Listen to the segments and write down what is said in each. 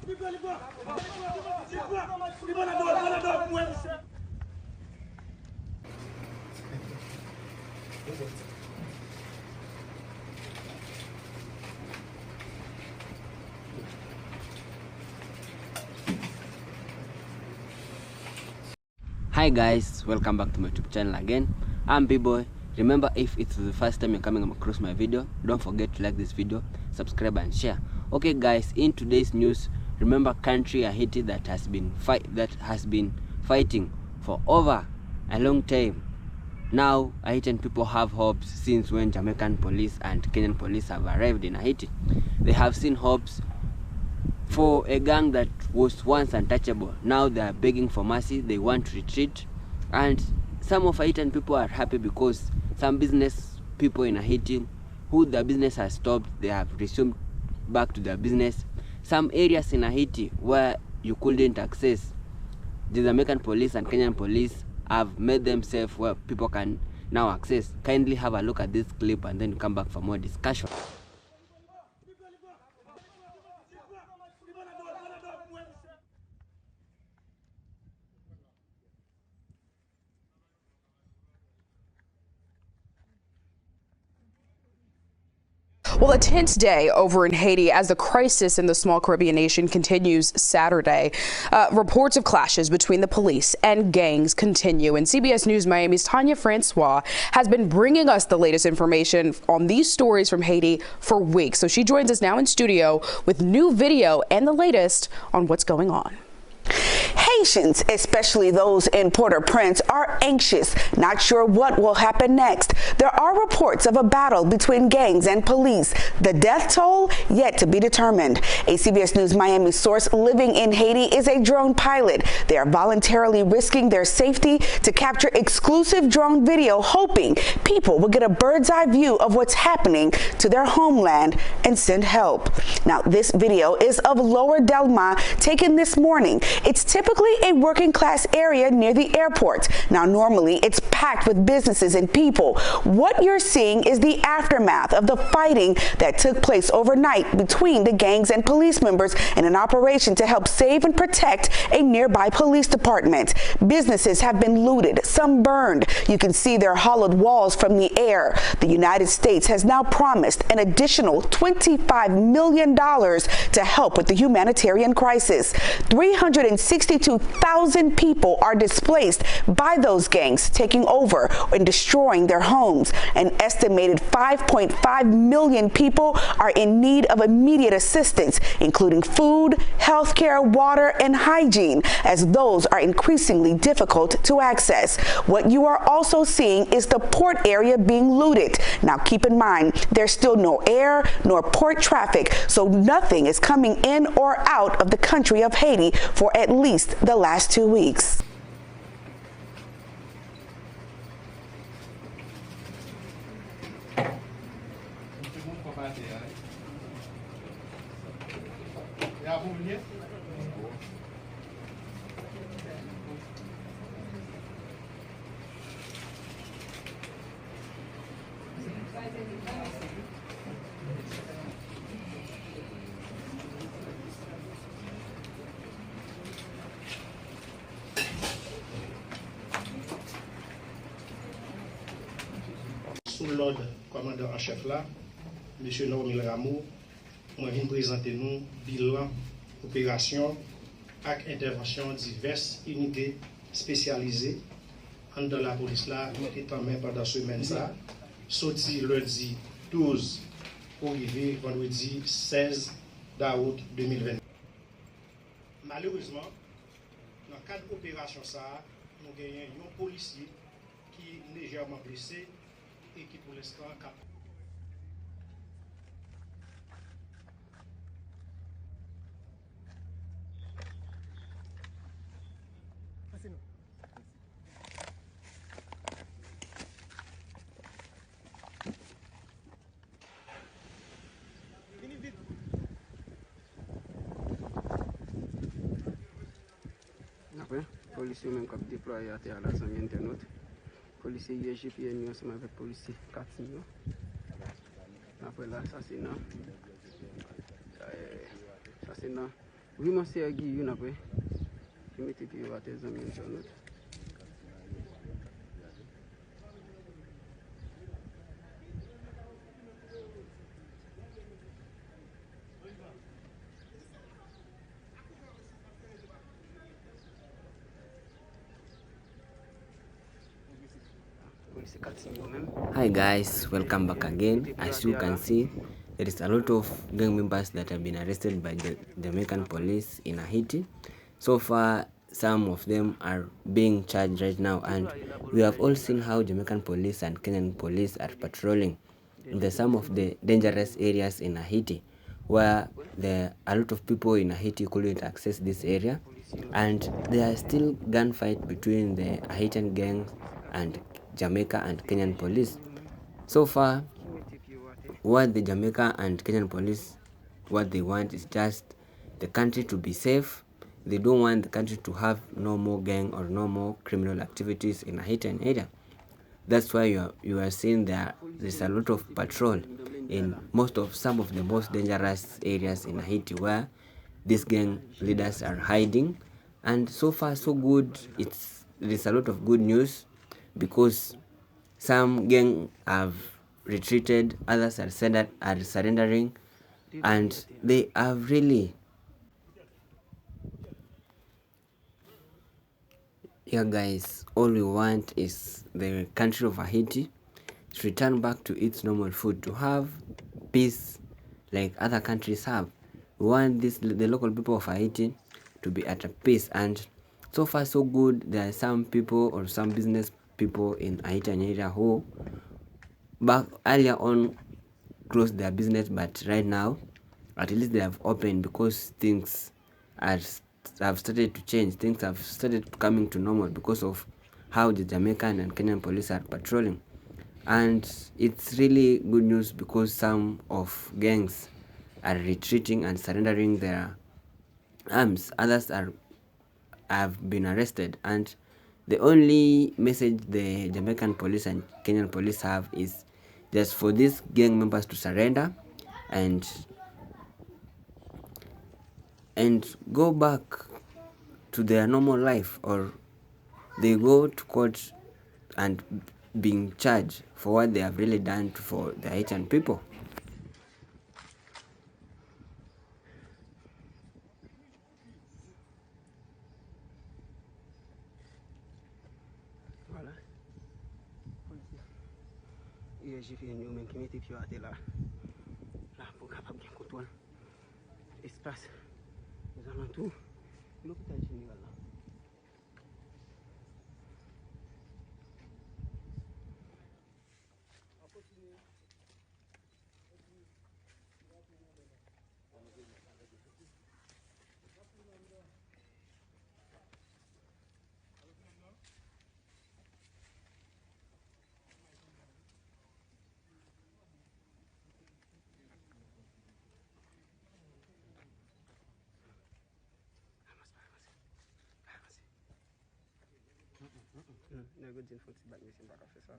Hi guys, welcome back to my YouTube channel again. I'm B-Boy. Remember, if it's the first time you're coming across my video, don't forget to like this video, subscribe and share. Okay guys, in today's news, remember country Haiti that has been fighting for over a long time. Now Haitian people have hopes since when Jamaican police and Kenyan police have arrived in Haiti. They have seen hopes for a gang that was once untouchable. Now they are begging for mercy, they want to retreat, and some of Haitian people are happy because some business people in Haiti who their business has stopped, they have resumed back to their business. Some areas in Haiti where you couldn't access, the Jamaican police and Kenyan police have made them safe where people can now access. Kindly have a look at this clip and then come back for more discussion. Well, a tense day over in Haiti as the crisis in the small Caribbean nation continues Saturday. Reports of clashes between the police and gangs continue, and CBS News Miami's Tanya Francois has been bringing us the latest information on these stories from Haiti for weeks. So she joins us now in studio with new video and the latest on what's going on. Haitians, especially those in Port-au-Prince, are anxious, not sure what will happen next. There are reports of a battle between gangs and police. The death toll yet to be determined. A CBS News Miami source living in Haiti is a drone pilot. They are voluntarily risking their safety to capture exclusive drone video, hoping people will get a bird's eye view of what's happening to their homeland and send help. Now, this video is of Lower Delma, taken this morning. It's typically a working class area near the airport. Now, normally it's packed with businesses and people. What you're seeing is the aftermath of the fighting that took place overnight between the gangs and police members in an operation to help save and protect a nearby police department. Businesses have been looted, some burned. You can see their hollowed walls from the air. The United States has now promised an additional $25 million to help with the humanitarian crisis. 362,000 people are displaced by those gangs taking over and destroying their homes. An estimated 5.5 million people are in need of immediate assistance, including food, healthcare, water, and hygiene, as those are increasingly difficult to access. What you are also seeing is the port area being looted. Now, keep in mind, there's still no air nor port traffic, so nothing is coming in or out of the country of Haiti for at least the last 2 weeks. Sous l'ordre commandant en chef là, M. Normil Rameau, moi viens présenter nous bilan opération avec intervention diverses unités spécialisées dans la police là, étant main pendant semaine ça, sorti lundi 12 pour arriver vendredi 16 d'août 2020. Malheureusement, dans le cadre de l'opération ça, nous avons un policier qui est légèrement blessé et qui pour l'instant cap. Après, policiers même qui déployé à terre là, ça internaute. Policiers IGPN ensemble avec policiers 4 millions. Après l'assassinat, We must say give you na kwe. Kimiti pi watezo mentioned. Hi guys, welcome back again. As you can see, there is a lot of gang members that have been arrested by the Jamaican police in Haiti. So far, some of them are being charged right now, and we have all seen how Jamaican police and Kenyan police are patrolling in some of the dangerous areas in Haiti, where a lot of people in Haiti couldn't access this area, and there are still gunfight between the Haitian gangs and Jamaica and Kenyan police. So far, what the Jamaica and Kenyan police, what they want is just the country to be safe. They don't want the country to have no more gang or no more criminal activities in a Haitian area. That's why you are seeing there's a lot of patrol in some of the most dangerous areas in Haiti, where these gang leaders are hiding. And so far so good. There's a lot of good news, because some gang have retreated, others are surrendering, and they are really, yeah guys, all we want is the country of Haiti to return back to its normal food, to have peace like other countries have. We want the local people of Haiti to be at a peace, and so far so good. There are some people or some business people in Haitian area who back earlier on closed their business, but right now at least they have opened, because things have started to change. Things have started coming to normal because of how the Jamaican and Kenyan police are patrolling. And it's really good news, because some of gangs are retreating and surrendering their arms. Others have been arrested, and the only message the Jamaican police and Kenyan police have is just for these gang members to surrender and go back to their normal life, or they go to court and being charged for what they have really done for the Haitian people. Voilà. J'ai fait une humaine qui m'était piloté là pour capable de contrôler l'espace, les alentours, l'hôpital général là. No good in foot back missing back officer.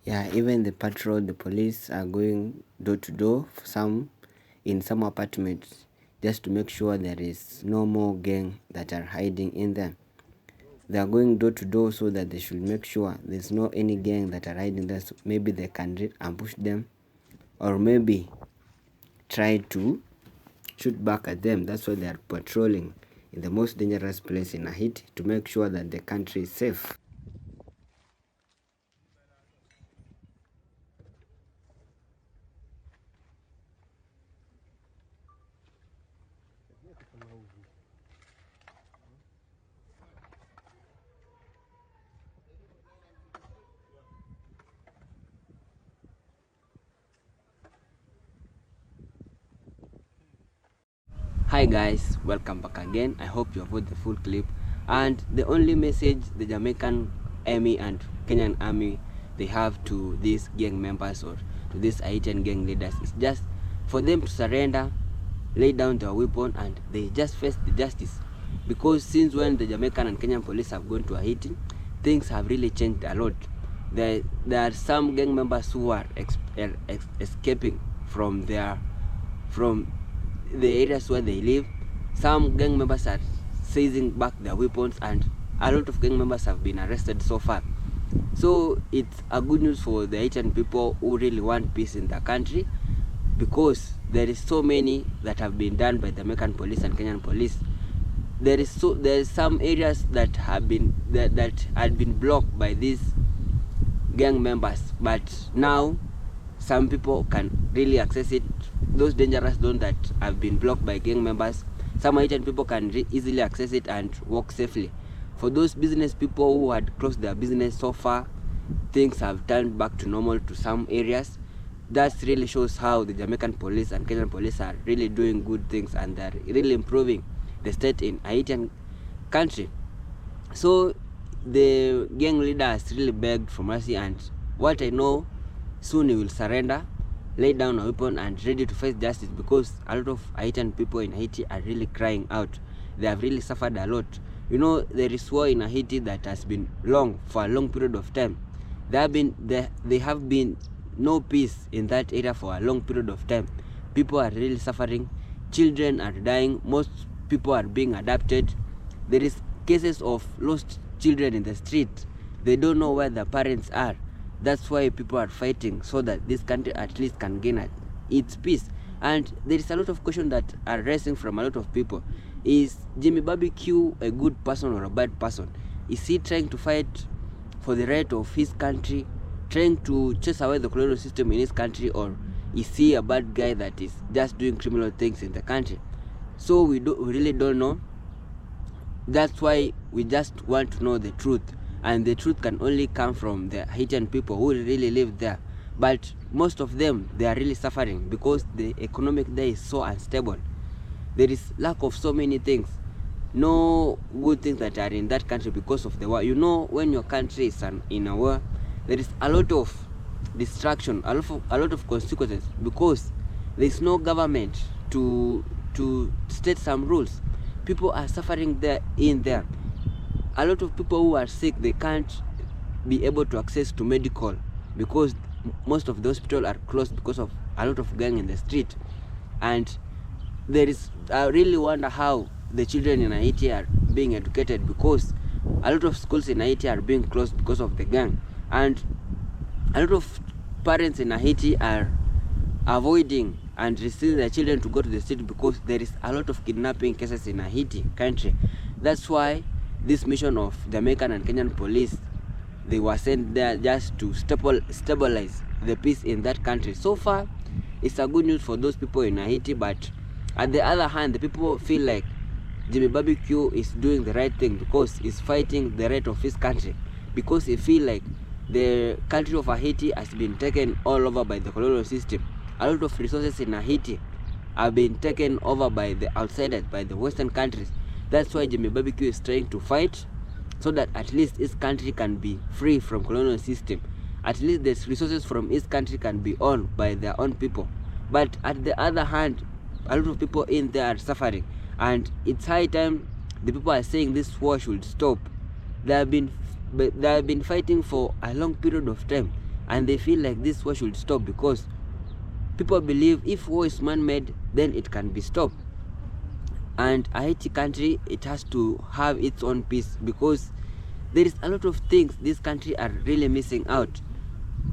Yeah, even the patrol, the police are going door to door, in some apartments, just to make sure there is no more gang that are hiding in them. They are going door to door so that they should make sure there's no any gang that are hiding there. So maybe they can ambush them, or maybe try to shoot back at them. That's why they are patrolling in the most dangerous place in Haiti, to make sure that the country is safe. Hi guys, welcome back again. I hope you have watched the full clip. And the only message the Jamaican army and Kenyan army they have to these gang members or to these Haitian gang leaders is just for them to surrender, lay down their weapon, and they just face the justice. Because since when the Jamaican and Kenyan police have gone to Haiti, things have really changed a lot. There are some gang members who are escaping from the areas where they live. Some gang members are seizing back their weapons, and a lot of gang members have been arrested so far. So it's a good news for the Haitian people who really want peace in the country, because there is so many that have been done by the American police and Kenyan police. There is some areas that have been that had been blocked by these gang members, but now some people can really access it. Those dangerous zones that have been blocked by gang members, some Haitian people can easily access it and walk safely. For those business people who had closed their business so far, things have turned back to normal to some areas. That really shows how the Jamaican police and Kenyan police are really doing good things, and they're really improving the state in Haitian country. So the gang leader has really begged for mercy, and what I know, soon he will surrender, lay down a weapon, and ready to face justice, because a lot of Haitian people in Haiti are really crying out. They have really suffered a lot. You know, there is war in Haiti that has been for a long period of time. There have been no peace in that area for a long period of time. People are really suffering. Children are dying. Most people are being adopted. There is cases of lost children in the street. They don't know where their parents are. That's why people are fighting, so that this country at least can gain its peace. And there is a lot of questions that are raising from a lot of people. Is Jimmy Barbecue a good person or a bad person? Is he trying to fight for the right of his country, trying to chase away the colonial system in his country, or is he a bad guy that is just doing criminal things in the country? So we really don't know. That's why we just want to know the truth, and the truth can only come from the Haitian people who really live there. But most of them, they are really suffering because the economic there is so unstable. There is lack of so many things, no good things that are in that country because of the war. You know, when your country is in a war, there is a lot of distraction, a lot of consequences, because there is no government to state some rules. People are suffering there. A lot of people who are sick, they can't be able to access to medical, because most of the hospitals are closed because of a lot of gang in the street. And I really wonder how the children in Haiti are being educated, because a lot of schools in Haiti are being closed because of the gang. And a lot of parents in Haiti are avoiding and receiving their children to go to the street, because there is a lot of kidnapping cases in Haiti country. That's why this mission of Jamaican and Kenyan police, they were sent there just to stabilize the peace in that country. So far, it's a good news for those people in Haiti, but at the other hand, the people feel like Jimmy Barbecue is doing the right thing, because he's fighting the right of his country, because he feel like the country of Haiti has been taken all over by the colonial system. A lot of resources in Haiti have been taken over by the outsiders, by the Western countries. That's why Jimmy Barbecue is trying to fight, so that at least his country can be free from colonial system. At least the resources from his country can be owned by their own people. But at the other hand, a lot of people in there are suffering, and it's high time the people are saying this war should stop. They have been fighting for a long period of time, and they feel like this war should stop, because people believe if war is man-made, then it can be stopped. And Haiti country, it has to have its own peace, because there is a lot of things this country are really missing out.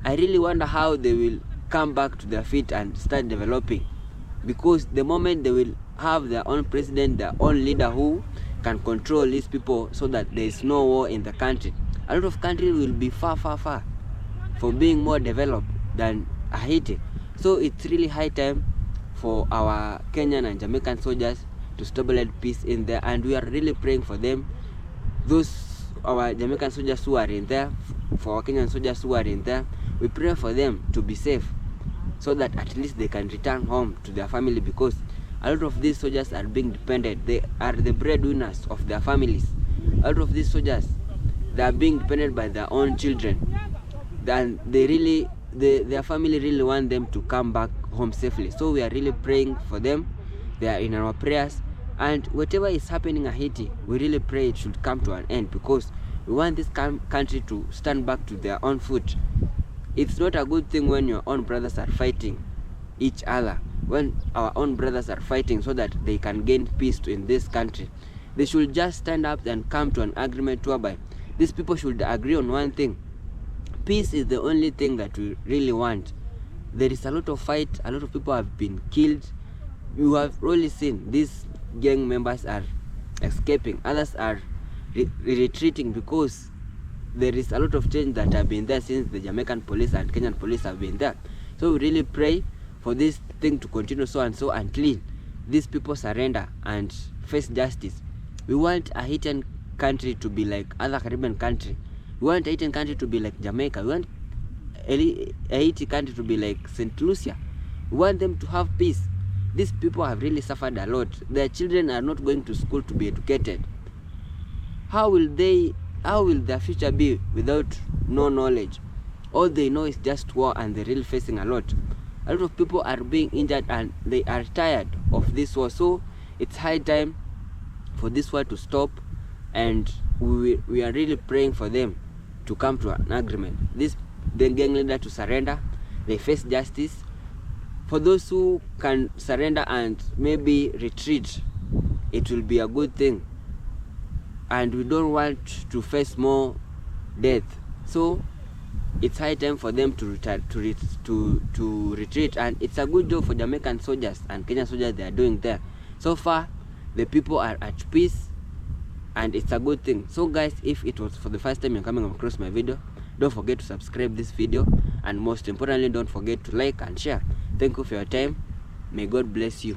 I really wonder how they will come back to their feet and start developing, because the moment they will have their own president, their own leader who can control these people, so that there is no war in the country, a lot of countries will be far for being more developed than Haiti. So it's really high time for our Kenyan and Jamaican soldiers to stabilize peace in there, and we are really praying for them. Those our Jamaican soldiers who are in there, for our Kenyan soldiers who are in there, we pray for them to be safe, so that at least they can return home to their family, because A lot of these soldiers are being dependent. They are the breadwinners of their families. A lot of these soldiers, they are being dependent by their own children. And their family really want them to come back home safely. So we are really praying for them. They are in our prayers. And whatever is happening in Haiti, we really pray it should come to an end, because we want this country to stand back to their own foot. It's not a good thing when your own brothers are fighting each other, when our own brothers are fighting so that they can gain peace in this country. They should just stand up and come to an agreement whereby these people should agree on one thing. Peace is the only thing that we really want. There is a lot of fight, a lot of people have been killed. You have really seen these gang members are escaping, others are retreating, because there is a lot of change that have been there since the Jamaican police and Kenyan police have been there. So we really pray for this thing to continue so and so until these people surrender and face justice. We want a Haitian country to be like other Caribbean country. We want a Haitian country to be like Jamaica. We want a Haiti country to be like St. Lucia. We want them to have peace. These people have really suffered a lot. Their children are not going to school to be educated. How will their future be without no knowledge? All they know is just war, and they're really facing a lot. A lot of people are being injured and they are tired of this war. So it's high time for this war to stop, and we are really praying for them to come to an agreement. The gang leader to surrender, they face justice. For those who can surrender and maybe retreat, it will be a good thing. And we don't want to face more death. So it's high time for them to retreat, and it's a good job for Jamaican soldiers and Kenyan soldiers they are doing there. So far, the people are at peace, and it's a good thing. So guys, if it was for the first time you're coming across my video, don't forget to subscribe this video, and most importantly, don't forget to like and share. Thank you for your time. May God bless you.